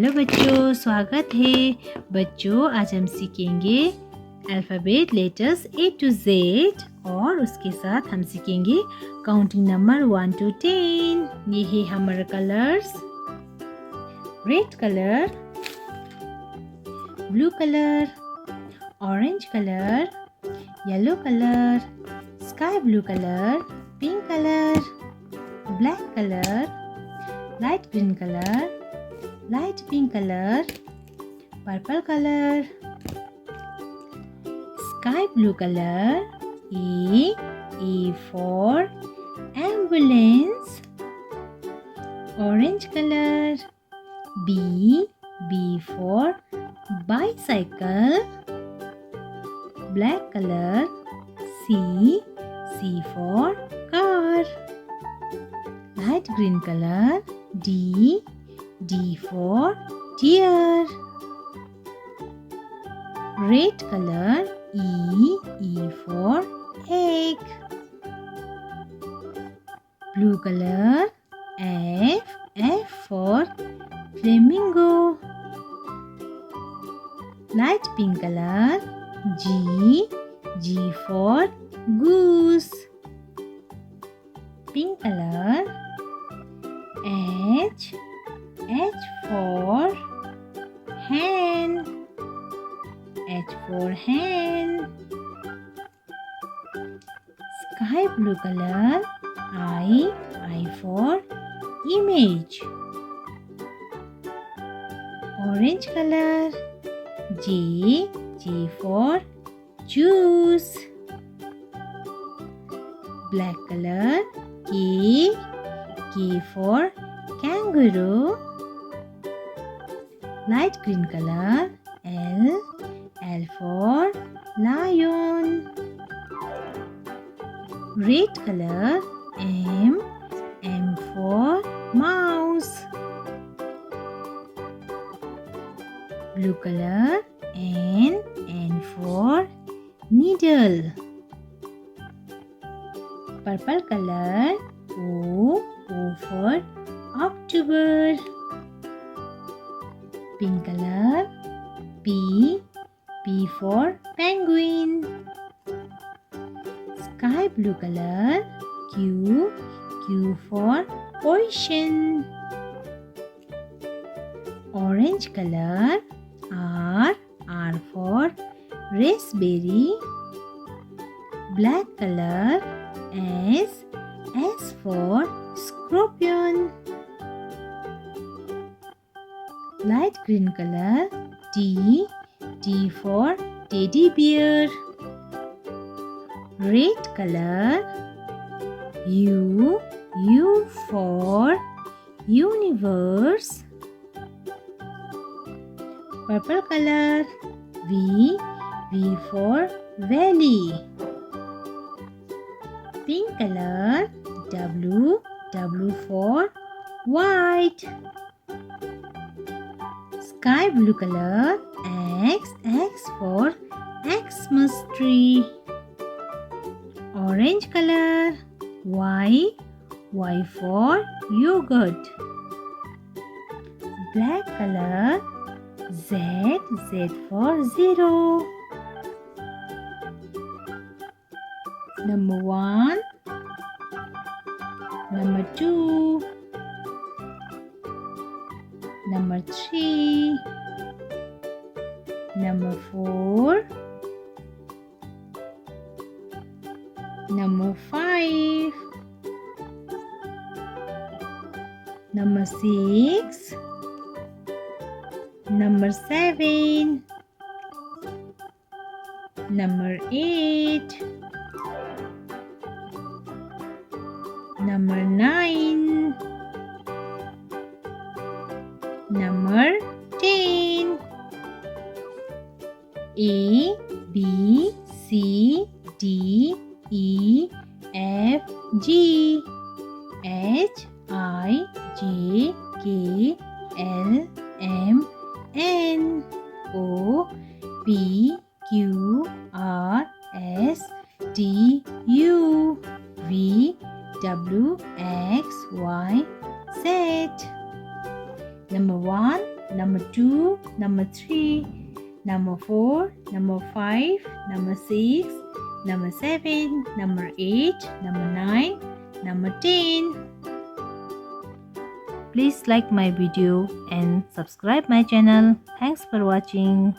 Hello बच्चों, स्वागत है। बच्चों, आज हम सीखेंगे alphabet letters A to Z और उसके साथ हम सीखेंगे काउंटिंग नंबर 1 to 10। ये है हमारे colours. Red colour, blue colour, orange colour, yellow colour, sky blue colour, pink colour, black colour, light green colour, light pink color, purple color, sky blue color, A for ambulance, orange color, B for bicycle, black color, C for car, light green color, D for deer, red color, E for egg, blue color, F for flamingo, light pink color, G for goose, pink color, H for hen, H for hen, sky blue color, I for image, orange color, J for juice, black color, K for kangaroo, light green color, L for lion, red color, M for mouse, blue color, N for needle, purple color, O for October, pink color, P for penguin, sky blue color, Q for ocean, orange color, R for raspberry, black color, S for scorpion, light green color, T for teddy bear, red color, U for universe, purple color, V for valley, pink color, W for white, sky blue color, X for Xmas tree, orange color, Y for yogurt, black color, Z for zero, number 1, number 2, number 3, number 4, number 5, number 6, number 7, number 8, number 9, number 10. A B C D E F G H I J K L M N O P Q R S T U V W X Y Z. Number 1, number 2, number 3, number 4, number 5, number 6, number 7, number 8, number 9, number 10. Please like my video and subscribe my channel. Thanks for watching.